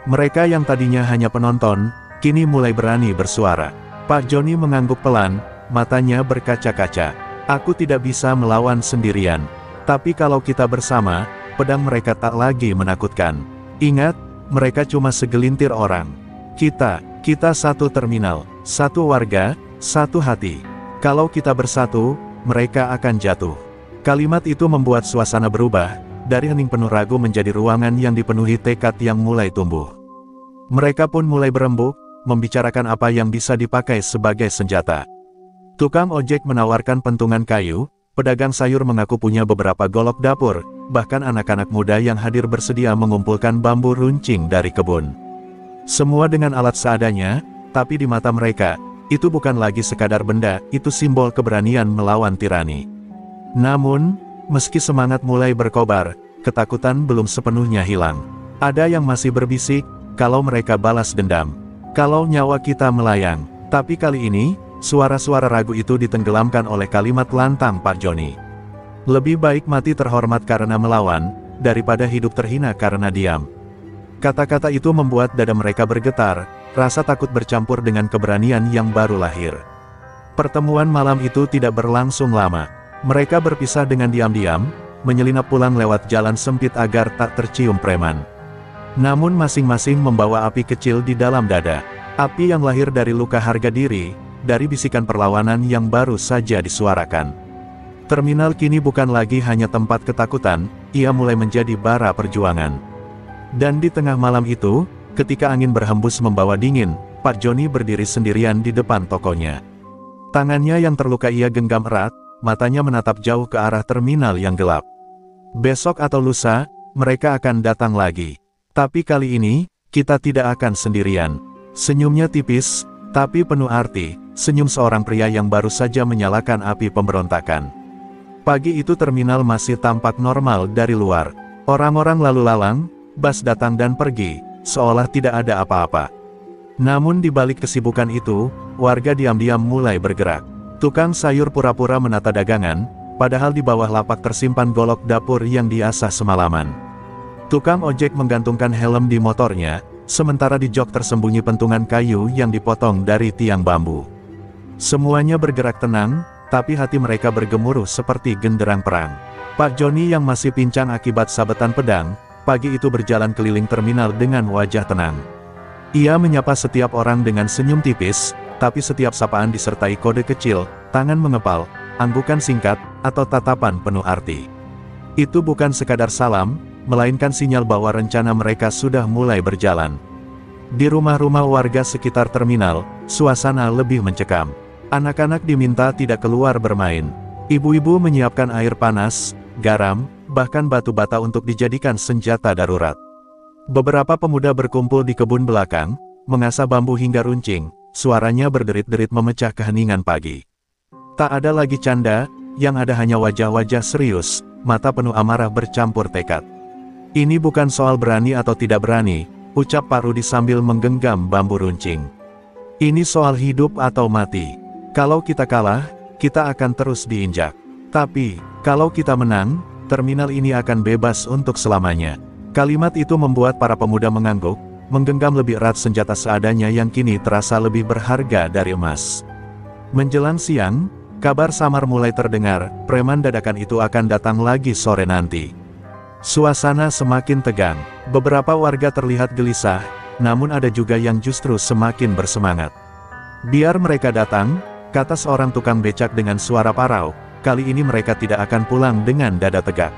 Speaker 1: Mereka yang tadinya hanya penonton, kini mulai berani bersuara. Pak Joni mengangguk pelan, matanya berkaca-kaca. Aku tidak bisa melawan sendirian. Tapi kalau kita bersama, pedang mereka tak lagi menakutkan. Ingat, mereka cuma segelintir orang. Kita satu terminal, satu warga, satu hati. Kalau kita bersatu, mereka akan jatuh. Kalimat itu membuat suasana berubah, dari hening penuh ragu menjadi ruangan yang dipenuhi tekad yang mulai tumbuh. Mereka pun mulai berembuk, membicarakan apa yang bisa dipakai sebagai senjata. Tukang ojek menawarkan pentungan kayu, pedagang sayur mengaku punya beberapa golok dapur, bahkan anak-anak muda yang hadir bersedia mengumpulkan bambu runcing dari kebun. Semua dengan alat seadanya, tapi di mata mereka, itu bukan lagi sekadar benda, itu simbol keberanian melawan tirani. Namun, meski semangat mulai berkobar, ketakutan belum sepenuhnya hilang. Ada yang masih berbisik, kalau mereka balas dendam, kalau nyawa kita melayang. Tapi kali ini, suara-suara ragu itu ditenggelamkan oleh kalimat lantang Pak Joni. Lebih baik mati terhormat karena melawan, daripada hidup terhina karena diam. Kata-kata itu membuat dada mereka bergetar, rasa takut bercampur dengan keberanian yang baru lahir. Pertemuan malam itu tidak berlangsung lama. Mereka berpisah dengan diam-diam, menyelinap pulang lewat jalan sempit agar tak tercium preman. Namun masing-masing membawa api kecil di dalam dada. Api yang lahir dari luka harga diri, dari bisikan perlawanan yang baru saja disuarakan. Terminal kini bukan lagi hanya tempat ketakutan, ia mulai menjadi bara perjuangan. Dan di tengah malam itu, ketika angin berhembus membawa dingin, Pak Joni berdiri sendirian di depan tokonya. Tangannya yang terluka ia genggam erat, matanya menatap jauh ke arah terminal yang gelap. Besok atau lusa, mereka akan datang lagi. Tapi kali ini, kita tidak akan sendirian. Senyumnya tipis, tapi penuh arti, senyum seorang pria yang baru saja menyalakan api pemberontakan. Pagi itu terminal masih tampak normal dari luar. Orang-orang lalu lalang, bus datang dan pergi, seolah tidak ada apa-apa. Namun di balik kesibukan itu, warga diam-diam mulai bergerak. Tukang sayur pura-pura menata dagangan, padahal di bawah lapak tersimpan golok dapur yang diasah semalaman. Tukang ojek menggantungkan helm di motornya, sementara di jok tersembunyi pentungan kayu yang dipotong dari tiang bambu. Semuanya bergerak tenang, tapi hati mereka bergemuruh seperti genderang perang. Pak Joni yang masih pincang akibat sabetan pedang, pagi itu berjalan keliling terminal dengan wajah tenang. Ia menyapa setiap orang dengan senyum tipis, tapi setiap sapaan disertai kode kecil, tangan mengepal, anggukan singkat, atau tatapan penuh arti. Itu bukan sekadar salam, melainkan sinyal bahwa rencana mereka sudah mulai berjalan. Di rumah-rumah warga sekitar terminal, suasana lebih mencekam. Anak-anak diminta tidak keluar bermain. Ibu-ibu menyiapkan air panas, garam, bahkan batu bata untuk dijadikan senjata darurat. Beberapa pemuda berkumpul di kebun belakang, mengasah bambu hingga runcing, suaranya berderit-derit memecah keheningan pagi. Tak ada lagi canda, yang ada hanya wajah-wajah serius, mata penuh amarah bercampur tekad. Ini bukan soal berani atau tidak berani, ucap Pak Rudi sambil menggenggam bambu runcing. Ini soal hidup atau mati. Kalau kita kalah, kita akan terus diinjak. Tapi, kalau kita menang, terminal ini akan bebas untuk selamanya. Kalimat itu membuat para pemuda mengangguk, menggenggam lebih erat senjata seadanya yang kini terasa lebih berharga dari emas. Menjelang siang, kabar samar mulai terdengar, preman dadakan itu akan datang lagi sore nanti. Suasana semakin tegang, beberapa warga terlihat gelisah, namun ada juga yang justru semakin bersemangat. Biar mereka datang, kata seorang tukang becak dengan suara parau, kali ini mereka tidak akan pulang dengan dada tegak.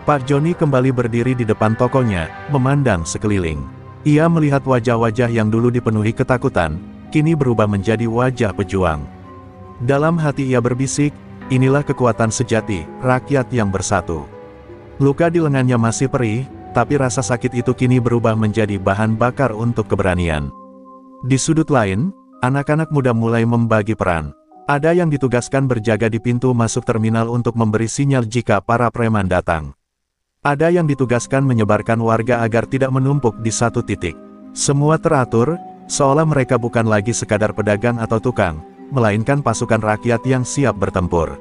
Speaker 1: Pak Joni kembali berdiri di depan tokonya, memandang sekeliling. Ia melihat wajah-wajah yang dulu dipenuhi ketakutan, kini berubah menjadi wajah pejuang. Dalam hati ia berbisik, inilah kekuatan sejati, rakyat yang bersatu. Luka di lengannya masih perih, tapi rasa sakit itu kini berubah menjadi bahan bakar untuk keberanian. Di sudut lain, anak-anak muda mulai membagi peran. Ada yang ditugaskan berjaga di pintu masuk terminal untuk memberi sinyal jika para preman datang. Ada yang ditugaskan menyebarkan warga agar tidak menumpuk di satu titik. Semua teratur, seolah mereka bukan lagi sekadar pedagang atau tukang, melainkan pasukan rakyat yang siap bertempur.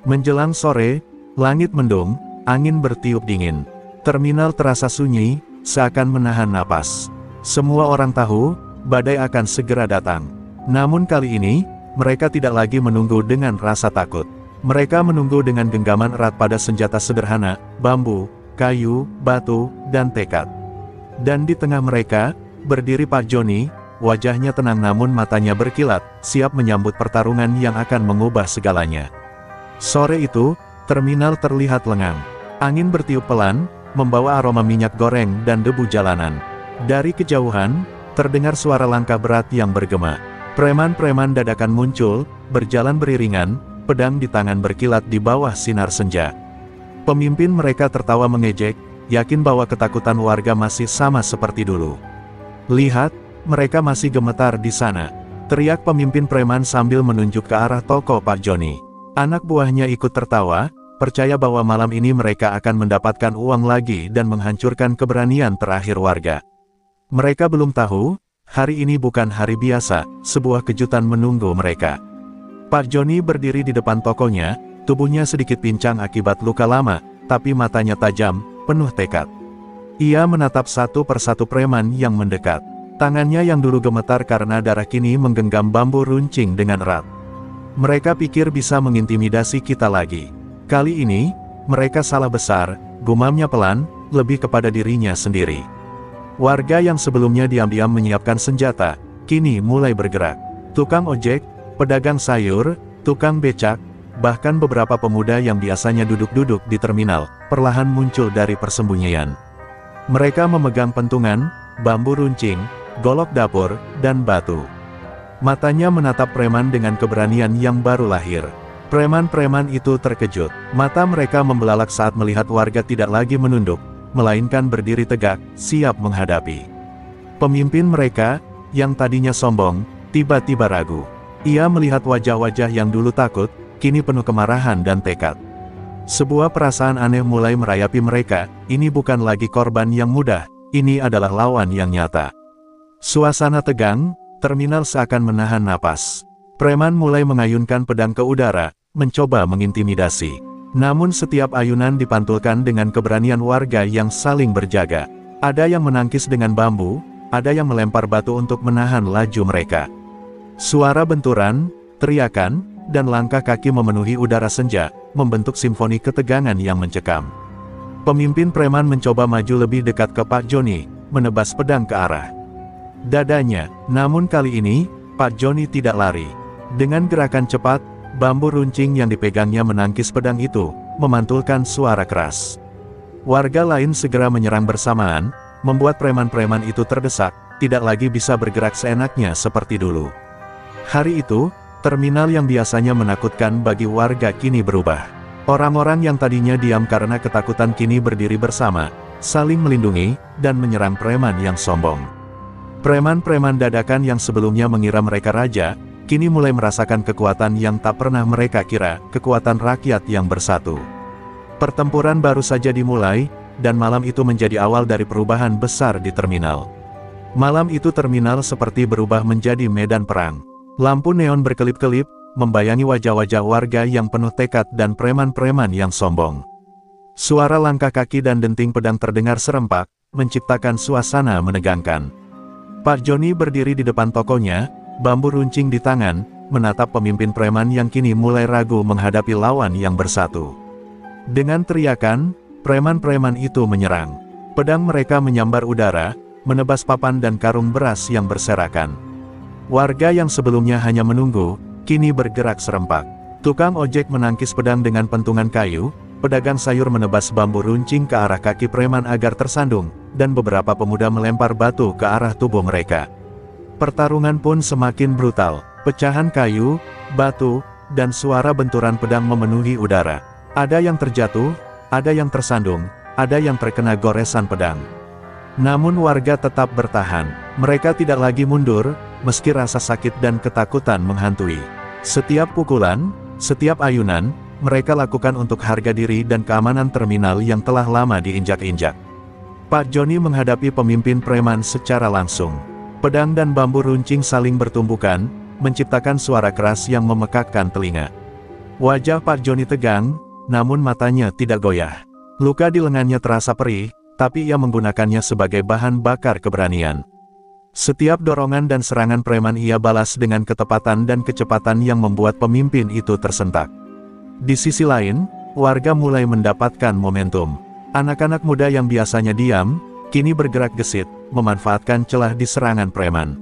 Speaker 1: Menjelang sore, langit mendung, angin bertiup dingin. Terminal terasa sunyi, seakan menahan napas. Semua orang tahu, badai akan segera datang. Namun kali ini, mereka tidak lagi menunggu dengan rasa takut. Mereka menunggu dengan genggaman erat pada senjata sederhana, bambu, kayu, batu, dan tekad. Dan di tengah mereka, berdiri Pak Joni, wajahnya tenang namun matanya berkilat, siap menyambut pertarungan yang akan mengubah segalanya. Sore itu, terminal terlihat lengang. Angin bertiup pelan, membawa aroma minyak goreng dan debu jalanan. Dari kejauhan, terdengar suara langkah berat yang bergema. Preman-preman dadakan muncul, berjalan beriringan, pedang di tangan berkilat di bawah sinar senja. Pemimpin mereka tertawa mengejek, yakin bahwa ketakutan warga masih sama seperti dulu. "Lihat, mereka masih gemetar di sana," teriak pemimpin preman sambil menunjuk ke arah toko Pak Joni. Anak buahnya ikut tertawa, percaya bahwa malam ini mereka akan mendapatkan uang lagi dan menghancurkan keberanian terakhir warga. Mereka belum tahu, hari ini bukan hari biasa, sebuah kejutan menunggu mereka. Pak Joni berdiri di depan tokonya, tubuhnya sedikit pincang akibat luka lama, tapi matanya tajam, penuh tekad. Ia menatap satu persatu preman yang mendekat. Tangannya yang dulu gemetar karena darah kini menggenggam bambu runcing dengan erat. "Mereka pikir bisa mengintimidasi kita lagi. Kali ini, mereka salah besar," gumamnya pelan, lebih kepada dirinya sendiri. Warga yang sebelumnya diam-diam menyiapkan senjata, kini mulai bergerak. Tukang ojek, pedagang sayur, tukang becak, bahkan beberapa pemuda yang biasanya duduk-duduk di terminal, perlahan muncul dari persembunyian. Mereka memegang pentungan, bambu runcing, golok dapur, dan batu. Matanya menatap preman dengan keberanian yang baru lahir. Preman-preman itu terkejut. Mata mereka membelalak saat melihat warga tidak lagi menunduk, melainkan berdiri tegak, siap menghadapi. Pemimpin mereka, yang tadinya sombong, tiba-tiba ragu. Ia melihat wajah-wajah yang dulu takut, kini penuh kemarahan dan tekad. Sebuah perasaan aneh mulai merayapi mereka, ini bukan lagi korban yang mudah, ini adalah lawan yang nyata. Suasana tegang, terminal seakan menahan napas. Preman mulai mengayunkan pedang ke udara, mencoba mengintimidasi. Namun setiap ayunan dipantulkan dengan keberanian warga yang saling berjaga. Ada yang menangkis dengan bambu, ada yang melempar batu untuk menahan laju mereka. Suara benturan, teriakan, dan langkah kaki memenuhi udara senja, membentuk simfoni ketegangan yang mencekam. Pemimpin preman mencoba maju lebih dekat ke Pak Joni, menebas pedang ke arah dadanya, namun kali ini, Pak Joni tidak lari. Dengan gerakan cepat, bambu runcing yang dipegangnya menangkis pedang itu, memantulkan suara keras. Warga lain segera menyerang bersamaan, membuat preman-preman itu terdesak, tidak lagi bisa bergerak seenaknya seperti dulu. Hari itu, terminal yang biasanya menakutkan bagi warga kini berubah. Orang-orang yang tadinya diam karena ketakutan kini berdiri bersama, saling melindungi, dan menyerang preman yang sombong. Preman-preman dadakan yang sebelumnya mengira mereka raja, kini mulai merasakan kekuatan yang tak pernah mereka kira, kekuatan rakyat yang bersatu. Pertempuran baru saja dimulai, dan malam itu menjadi awal dari perubahan besar di terminal. Malam itu terminal seperti berubah menjadi medan perang. Lampu neon berkelip-kelip, membayangi wajah-wajah warga yang penuh tekad dan preman-preman yang sombong. Suara langkah kaki dan denting pedang terdengar serempak, menciptakan suasana menegangkan. Pak Joni berdiri di depan tokonya, bambu runcing di tangan, menatap pemimpin preman yang kini mulai ragu menghadapi lawan yang bersatu. Dengan teriakan, preman-preman itu menyerang. Pedang mereka menyambar udara, menebas papan dan karung beras yang berserakan. Warga yang sebelumnya hanya menunggu, kini bergerak serempak. Tukang ojek menangkis pedang dengan pentungan kayu, pedagang sayur menebas bambu runcing ke arah kaki preman agar tersandung, dan beberapa pemuda melempar batu ke arah tubuh mereka. Pertarungan pun semakin brutal, pecahan kayu, batu, dan suara benturan pedang memenuhi udara. Ada yang terjatuh, ada yang tersandung, ada yang terkena goresan pedang. Namun warga tetap bertahan, mereka tidak lagi mundur, meski rasa sakit dan ketakutan menghantui. Setiap pukulan, setiap ayunan, mereka lakukan untuk harga diri dan keamanan terminal yang telah lama diinjak-injak. Pak Joni menghadapi pemimpin preman secara langsung. Pedang dan bambu runcing saling bertumbukan, menciptakan suara keras yang memekakkan telinga. Wajah Pak Joni tegang, namun matanya tidak goyah. Luka di lengannya terasa perih, tapi ia menggunakannya sebagai bahan bakar keberanian. Setiap dorongan dan serangan preman ia balas dengan ketepatan dan kecepatan yang membuat pemimpin itu tersentak. Di sisi lain, warga mulai mendapatkan momentum. Anak-anak muda yang biasanya diam, kini bergerak gesit, memanfaatkan celah di serangan preman.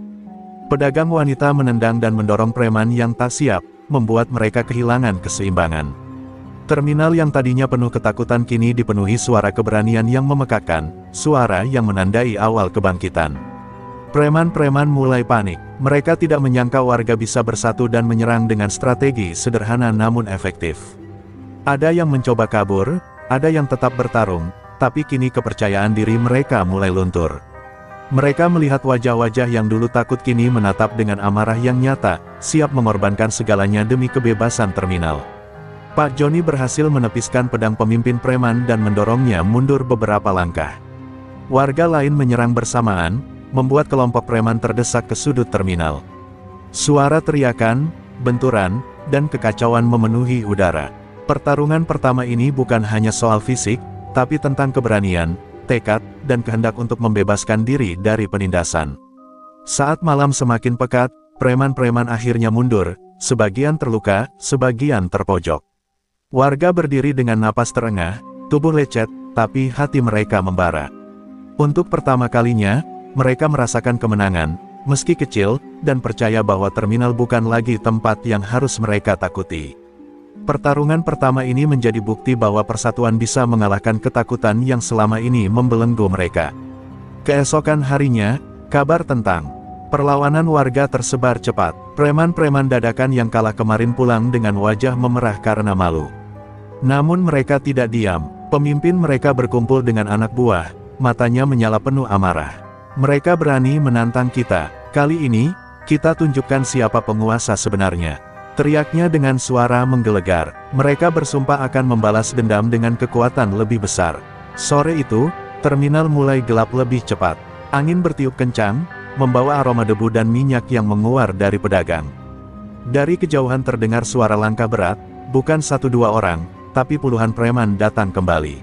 Speaker 1: Pedagang wanita menendang dan mendorong preman yang tak siap, membuat mereka kehilangan keseimbangan. Terminal yang tadinya penuh ketakutan kini dipenuhi suara keberanian yang memekakkan, suara yang menandai awal kebangkitan. Preman-preman mulai panik. Mereka tidak menyangka warga bisa bersatu dan menyerang dengan strategi sederhana namun efektif. Ada yang mencoba kabur, ada yang tetap bertarung, tapi kini kepercayaan diri mereka mulai luntur. Mereka melihat wajah-wajah yang dulu takut kini menatap dengan amarah yang nyata, siap mengorbankan segalanya demi kebebasan terminal. Pak Joni berhasil menepiskan pedang pemimpin preman dan mendorongnya mundur beberapa langkah. Warga lain menyerang bersamaan, membuat kelompok preman terdesak ke sudut terminal. Suara teriakan, benturan, dan kekacauan memenuhi udara. Pertarungan pertama ini bukan hanya soal fisik, tapi tentang keberanian, tekad, dan kehendak untuk membebaskan diri dari penindasan. Saat malam semakin pekat, preman-preman akhirnya mundur, sebagian terluka, sebagian terpojok. Warga berdiri dengan napas terengah, tubuh lecet, tapi hati mereka membara. Untuk pertama kalinya, mereka merasakan kemenangan, meski kecil, dan percaya bahwa terminal bukan lagi tempat yang harus mereka takuti. Pertarungan pertama ini menjadi bukti bahwa persatuan bisa mengalahkan ketakutan yang selama ini membelenggu mereka. Keesokan harinya, kabar tentang perlawanan warga tersebar cepat. Preman-preman dadakan yang kalah kemarin pulang dengan wajah memerah karena malu. Namun mereka tidak diam. Pemimpin mereka berkumpul dengan anak buah, matanya menyala penuh amarah. Mereka berani menantang kita. Kali ini, kita tunjukkan siapa penguasa sebenarnya. Teriaknya dengan suara menggelegar. Mereka bersumpah akan membalas dendam dengan kekuatan lebih besar. Sore itu, terminal mulai gelap lebih cepat. Angin bertiup kencang, membawa aroma debu dan minyak yang menguar dari pedagang. Dari kejauhan terdengar suara langkah berat, bukan satu dua orang, tapi puluhan preman datang kembali.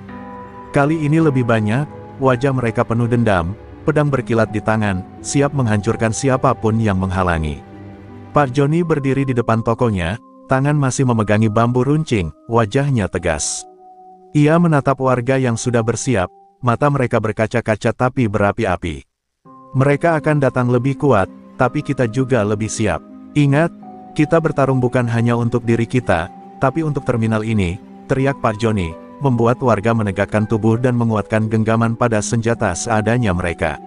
Speaker 1: Kali ini lebih banyak, wajah mereka penuh dendam, pedang berkilat di tangan, siap menghancurkan siapapun yang menghalangi. Pak Joni berdiri di depan tokonya, tangan masih memegangi bambu runcing, wajahnya tegas. Ia menatap warga yang sudah bersiap, mata mereka berkaca-kaca tapi berapi-api. Mereka akan datang lebih kuat, tapi kita juga lebih siap. Ingat, kita bertarung bukan hanya untuk diri kita, tapi untuk terminal ini, teriak Pak Joni, membuat warga menegakkan tubuh dan menguatkan genggaman pada senjata seadanya mereka.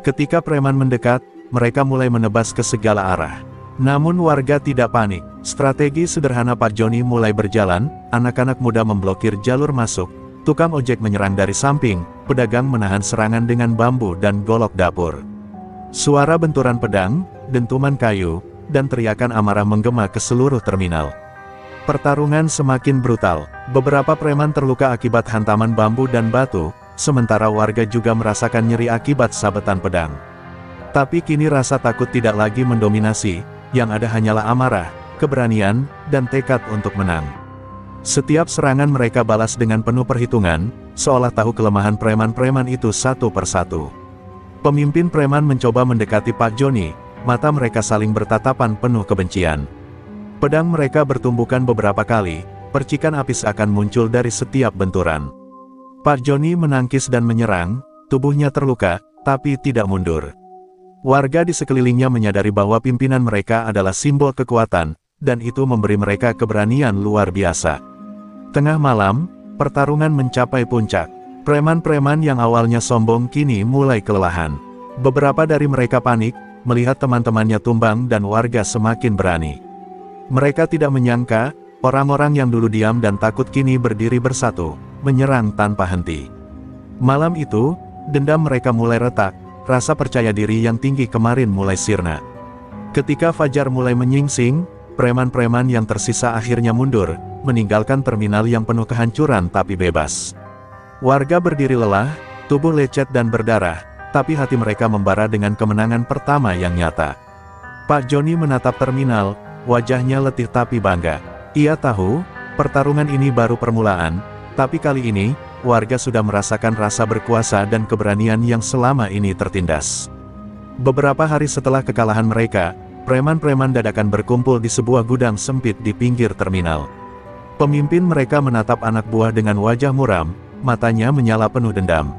Speaker 1: Ketika preman mendekat, mereka mulai menebas ke segala arah. Namun warga tidak panik. Strategi sederhana Pak Joni mulai berjalan, anak-anak muda memblokir jalur masuk, tukang ojek menyerang dari samping, pedagang menahan serangan dengan bambu dan golok dapur. Suara benturan pedang, dentuman kayu, dan teriakan amarah menggema ke seluruh terminal. Pertarungan semakin brutal. Beberapa preman terluka akibat hantaman bambu dan batu, sementara warga juga merasakan nyeri akibat sabetan pedang. Tapi kini rasa takut tidak lagi mendominasi, yang ada hanyalah amarah, keberanian, dan tekad untuk menang. Setiap serangan mereka balas dengan penuh perhitungan, seolah tahu kelemahan preman-preman itu satu persatu. Pemimpin preman mencoba mendekati Pak Joni, mata mereka saling bertatapan penuh kebencian. Pedang mereka bertumbukan beberapa kali, percikan api seakan muncul dari setiap benturan. Pak Joni menangkis dan menyerang, tubuhnya terluka, tapi tidak mundur. Warga di sekelilingnya menyadari bahwa pimpinan mereka adalah simbol kekuatan, dan itu memberi mereka keberanian luar biasa. Tengah malam, pertarungan mencapai puncak. Preman-preman yang awalnya sombong kini mulai kelelahan. Beberapa dari mereka panik, melihat teman-temannya tumbang dan warga semakin berani. Mereka tidak menyangka, orang-orang yang dulu diam dan takut kini berdiri bersatu, menyerang tanpa henti. Malam itu, dendam mereka mulai retak, rasa percaya diri yang tinggi kemarin mulai sirna. Ketika fajar mulai menyingsing, preman-preman yang tersisa akhirnya mundur, meninggalkan terminal yang penuh kehancuran tapi bebas. Warga berdiri lelah, tubuh lecet dan berdarah, tapi hati mereka membara dengan kemenangan pertama yang nyata. Pak Joni menatap terminal, wajahnya letih tapi bangga. Ia tahu, pertarungan ini baru permulaan, tapi kali ini, warga sudah merasakan rasa berkuasa dan keberanian yang selama ini tertindas. Beberapa hari setelah kekalahan mereka, preman-preman dadakan berkumpul di sebuah gudang sempit di pinggir terminal. Pemimpin mereka menatap anak buah dengan wajah muram, matanya menyala penuh dendam.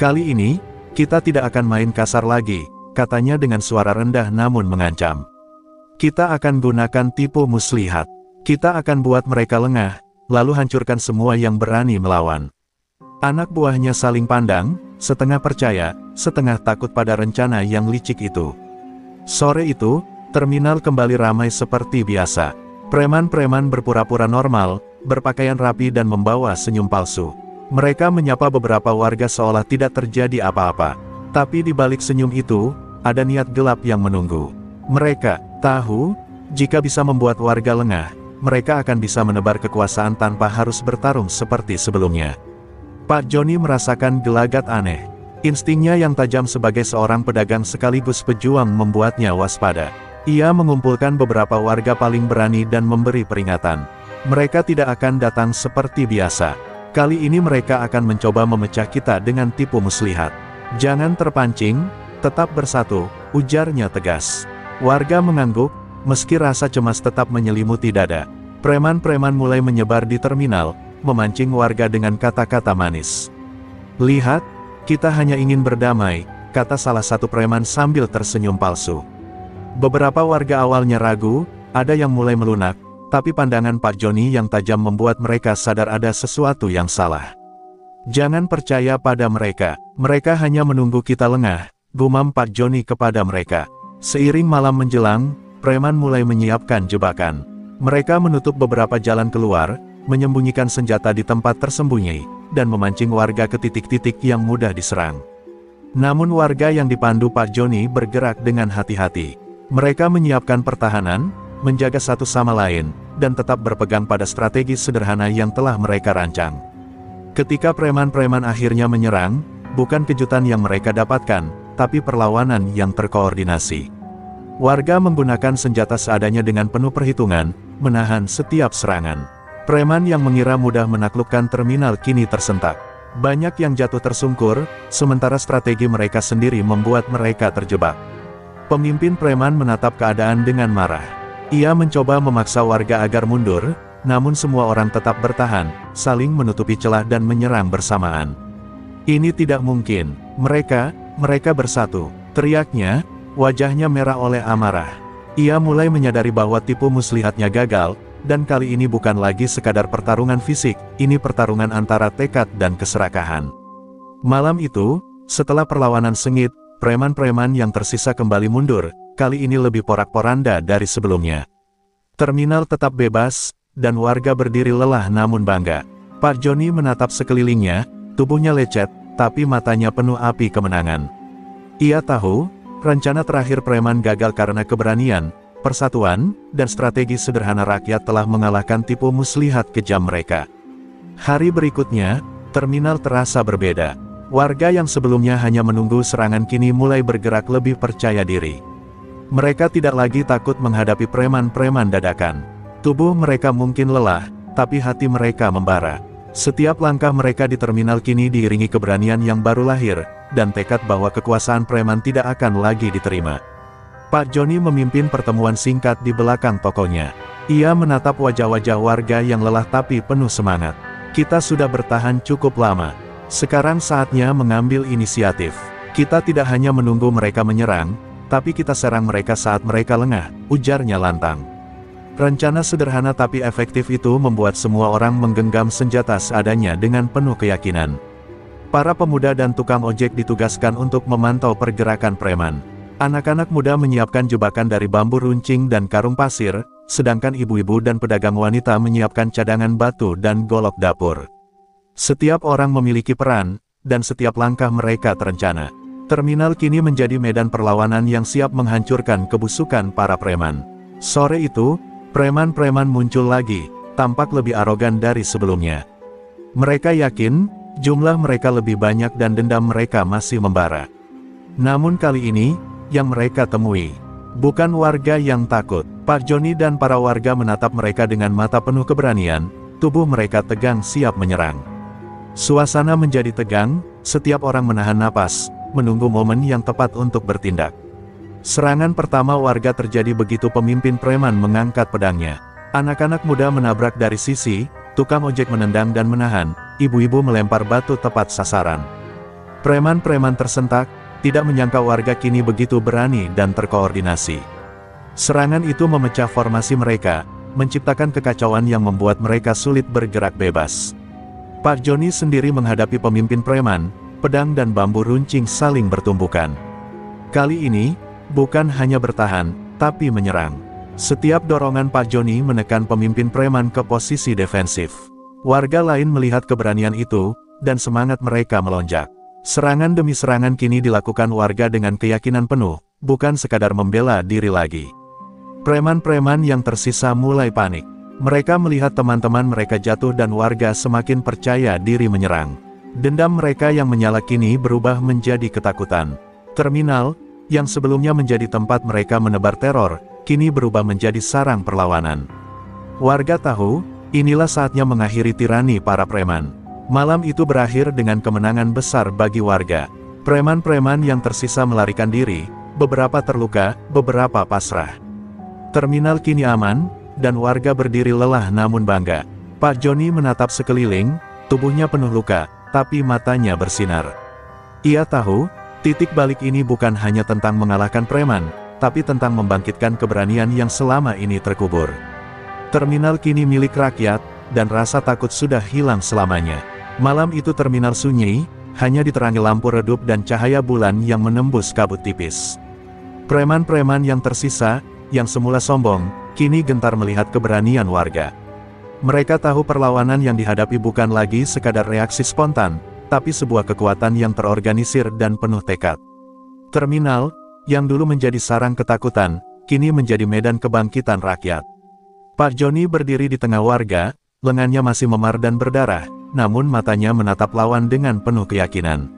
Speaker 1: Kali ini, kita tidak akan main kasar lagi, katanya dengan suara rendah namun mengancam. Kita akan gunakan tipu muslihat. Kita akan buat mereka lengah, lalu hancurkan semua yang berani melawan. Anak buahnya saling pandang, setengah percaya, setengah takut pada rencana yang licik itu. Sore itu, terminal kembali ramai seperti biasa. Preman-preman berpura-pura normal, berpakaian rapi dan membawa senyum palsu. Mereka menyapa beberapa warga seolah tidak terjadi apa-apa. Tapi di balik senyum itu, ada niat gelap yang menunggu. Mereka tahu, jika bisa membuat warga lengah, mereka akan bisa menebar kekuasaan tanpa harus bertarung seperti sebelumnya. Pak Joni merasakan gelagat aneh. Instingnya yang tajam sebagai seorang pedagang sekaligus pejuang membuatnya waspada. Ia mengumpulkan beberapa warga paling berani dan memberi peringatan. Mereka tidak akan datang seperti biasa. Kali ini mereka akan mencoba memecah kita dengan tipu muslihat. Jangan terpancing, tetap bersatu, ujarnya tegas. Warga mengangguk, meski rasa cemas tetap menyelimuti dada. Preman-preman mulai menyebar di terminal, memancing warga dengan kata-kata manis. Lihat, kita hanya ingin berdamai, kata salah satu preman sambil tersenyum palsu. Beberapa warga awalnya ragu, ada yang mulai melunak, tapi pandangan Pak Joni yang tajam membuat mereka sadar ada sesuatu yang salah. Jangan percaya pada mereka, mereka hanya menunggu kita lengah, gumam Pak Joni kepada mereka. Seiring malam menjelang, preman mulai menyiapkan jebakan. Mereka menutup beberapa jalan keluar, menyembunyikan senjata di tempat tersembunyi, dan memancing warga ke titik-titik yang mudah diserang. Namun warga yang dipandu Pak Joni bergerak dengan hati-hati. Mereka menyiapkan pertahanan, menjaga satu sama lain, dan tetap berpegang pada strategi sederhana yang telah mereka rancang. Ketika preman-preman akhirnya menyerang, bukan kejutan yang mereka dapatkan, tapi perlawanan yang terkoordinasi. Warga menggunakan senjata seadanya dengan penuh perhitungan, menahan setiap serangan. Preman yang mengira mudah menaklukkan terminal kini tersentak. Banyak yang jatuh tersungkur, sementara strategi mereka sendiri membuat mereka terjebak. Pemimpin preman menatap keadaan dengan marah. Ia mencoba memaksa warga agar mundur, namun semua orang tetap bertahan, saling menutupi celah dan menyerang bersamaan. Ini tidak mungkin, mereka bersatu, teriaknya, wajahnya merah oleh amarah. Ia mulai menyadari bahwa tipu muslihatnya gagal, dan kali ini bukan lagi sekadar pertarungan fisik, ini pertarungan antara tekad dan keserakahan. Malam itu, setelah perlawanan sengit, preman-preman yang tersisa kembali mundur, kali ini lebih porak-poranda dari sebelumnya. Terminal tetap bebas, dan warga berdiri lelah namun bangga. Pak Joni menatap sekelilingnya, tubuhnya lecet, tapi matanya penuh api kemenangan. Ia tahu, rencana terakhir preman gagal karena keberanian, persatuan, dan strategi sederhana rakyat telah mengalahkan tipu muslihat kejam mereka. Hari berikutnya, terminal terasa berbeda. Warga yang sebelumnya hanya menunggu serangan kini mulai bergerak lebih percaya diri. Mereka tidak lagi takut menghadapi preman-preman dadakan. Tubuh mereka mungkin lelah, tapi hati mereka membara. Setiap langkah mereka di terminal kini diiringi keberanian yang baru lahir, dan tekad bahwa kekuasaan preman tidak akan lagi diterima. Pak Joni memimpin pertemuan singkat di belakang tokonya. Ia menatap wajah-wajah warga yang lelah tapi penuh semangat. Kita sudah bertahan cukup lama. Sekarang saatnya mengambil inisiatif. Kita tidak hanya menunggu mereka menyerang, tapi kita serang mereka saat mereka lengah, ujarnya lantang. Rencana sederhana tapi efektif itu membuat semua orang menggenggam senjata seadanya dengan penuh keyakinan. Para pemuda dan tukang ojek ditugaskan untuk memantau pergerakan preman. Anak-anak muda menyiapkan jebakan dari bambu runcing dan karung pasir, sedangkan ibu-ibu dan pedagang wanita menyiapkan cadangan batu dan golok dapur. Setiap orang memiliki peran, dan setiap langkah mereka terencana. Terminal kini menjadi medan perlawanan yang siap menghancurkan kebusukan para preman. Sore itu, preman-preman muncul lagi, tampak lebih arogan dari sebelumnya. Mereka yakin, jumlah mereka lebih banyak dan dendam mereka masih membara. Namun kali ini, yang mereka temui, bukan warga yang takut. Pak Joni dan para warga menatap mereka dengan mata penuh keberanian, tubuh mereka tegang siap menyerang. Suasana menjadi tegang, setiap orang menahan napas, menunggu momen yang tepat untuk bertindak. Serangan pertama warga terjadi begitu pemimpin preman mengangkat pedangnya. Anak-anak muda menabrak dari sisi, tukang ojek menendang dan menahan, ibu-ibu melempar batu tepat sasaran. Preman-preman tersentak, tidak menyangka warga kini begitu berani dan terkoordinasi. Serangan itu memecah formasi mereka, menciptakan kekacauan yang membuat mereka sulit bergerak bebas. Pak Joni sendiri menghadapi pemimpin preman, pedang dan bambu runcing saling bertumbukan. Kali ini, bukan hanya bertahan, tapi menyerang. Setiap dorongan Pak Joni menekan pemimpin preman ke posisi defensif. Warga lain melihat keberanian itu, dan semangat mereka melonjak. Serangan demi serangan kini dilakukan warga dengan keyakinan penuh, bukan sekadar membela diri lagi. Preman-preman yang tersisa mulai panik. Mereka melihat teman-teman mereka jatuh dan warga semakin percaya diri menyerang. Dendam mereka yang menyala kini berubah menjadi ketakutan. Terminal, yang sebelumnya menjadi tempat mereka menebar teror, kini berubah menjadi sarang perlawanan. Warga tahu, inilah saatnya mengakhiri tirani para preman. Malam itu berakhir dengan kemenangan besar bagi warga. Preman-preman yang tersisa melarikan diri, beberapa terluka, beberapa pasrah. Terminal kini aman, dan warga berdiri lelah namun bangga. Pak Joni menatap sekeliling, tubuhnya penuh luka, tapi matanya bersinar. Ia tahu, titik balik ini bukan hanya tentang mengalahkan preman, tapi tentang membangkitkan keberanian yang selama ini terkubur. Terminal kini milik rakyat, dan rasa takut sudah hilang selamanya. Malam itu terminal sunyi, hanya diterangi lampu redup dan cahaya bulan yang menembus kabut tipis. Preman-preman yang tersisa, yang semula sombong, kini gentar melihat keberanian warga. Mereka tahu perlawanan yang dihadapi bukan lagi sekadar reaksi spontan, tapi sebuah kekuatan yang terorganisir dan penuh tekad. Terminal, yang dulu menjadi sarang ketakutan, kini menjadi medan kebangkitan rakyat. Pak Joni berdiri di tengah warga, lengannya masih memar dan berdarah, namun matanya menatap lawan dengan penuh keyakinan.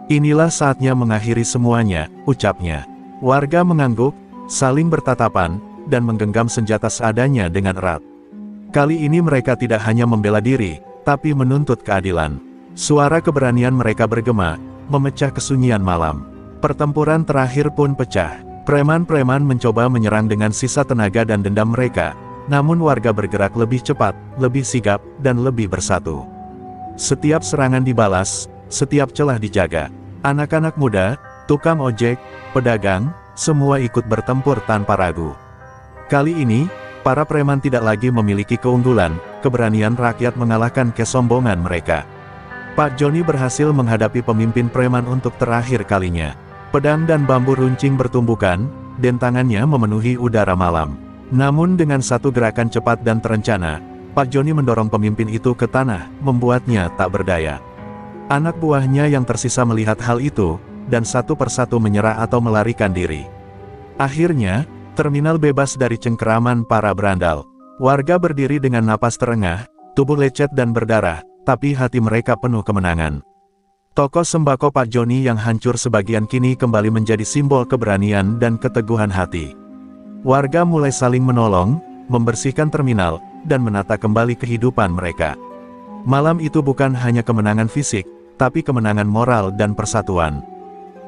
Speaker 1: Inilah saatnya mengakhiri semuanya, ucapnya. Warga mengangguk, saling bertatapan, dan menggenggam senjata seadanya dengan erat. Kali ini mereka tidak hanya membela diri, tapi menuntut keadilan. Suara keberanian mereka bergema, memecah kesunyian malam. Pertempuran terakhir pun pecah. Preman-preman mencoba menyerang dengan sisa tenaga dan dendam mereka, namun warga bergerak lebih cepat, lebih sigap, dan lebih bersatu. Setiap serangan dibalas, setiap celah dijaga. Anak-anak muda, tukang ojek, pedagang, semua ikut bertempur tanpa ragu. Kali ini, para preman tidak lagi memiliki keunggulan, keberanian rakyat mengalahkan kesombongan mereka. Pak Joni berhasil menghadapi pemimpin preman untuk terakhir kalinya. Pedang dan bambu runcing bertumbukan, dan tangannya memenuhi udara malam. Namun dengan satu gerakan cepat dan terencana, Pak Joni mendorong pemimpin itu ke tanah, membuatnya tak berdaya. Anak buahnya yang tersisa melihat hal itu, dan satu persatu menyerah atau melarikan diri. Akhirnya, terminal bebas dari cengkeraman para berandal. Warga berdiri dengan napas terengah, tubuh lecet dan berdarah, tapi hati mereka penuh kemenangan. Toko sembako Pak Joni yang hancur sebagian kini kembali menjadi simbol keberanian dan keteguhan hati. Warga mulai saling menolong, membersihkan terminal, dan menata kembali kehidupan mereka. Malam itu bukan hanya kemenangan fisik, tapi kemenangan moral dan persatuan.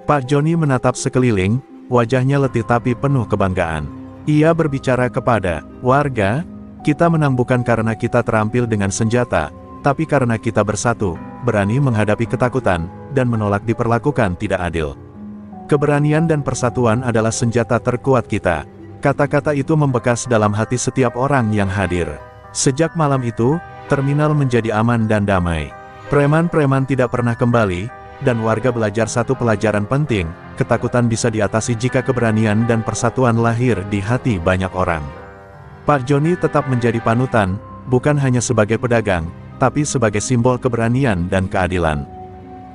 Speaker 1: Pak Joni menatap sekeliling, wajahnya letih tapi penuh kebanggaan. Ia berbicara kepada warga, kita menang bukan karena kita terampil dengan senjata, tapi karena kita bersatu, berani menghadapi ketakutan, dan menolak diperlakukan tidak adil. Keberanian dan persatuan adalah senjata terkuat kita. Kata-kata itu membekas dalam hati setiap orang yang hadir. Sejak malam itu, terminal menjadi aman dan damai. Preman-preman tidak pernah kembali, dan warga belajar satu pelajaran penting, ketakutan bisa diatasi jika keberanian dan persatuan lahir di hati banyak orang. Pak Joni tetap menjadi panutan, bukan hanya sebagai pedagang, tapi sebagai simbol keberanian dan keadilan.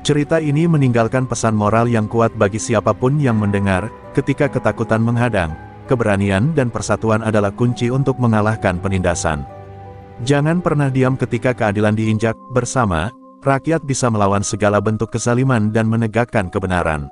Speaker 1: Cerita ini meninggalkan pesan moral yang kuat bagi siapapun yang mendengar, ketika ketakutan menghadang, keberanian dan persatuan adalah kunci untuk mengalahkan penindasan. Jangan pernah diam ketika keadilan diinjak, bersama, rakyat bisa melawan segala bentuk kezaliman dan menegakkan kebenaran.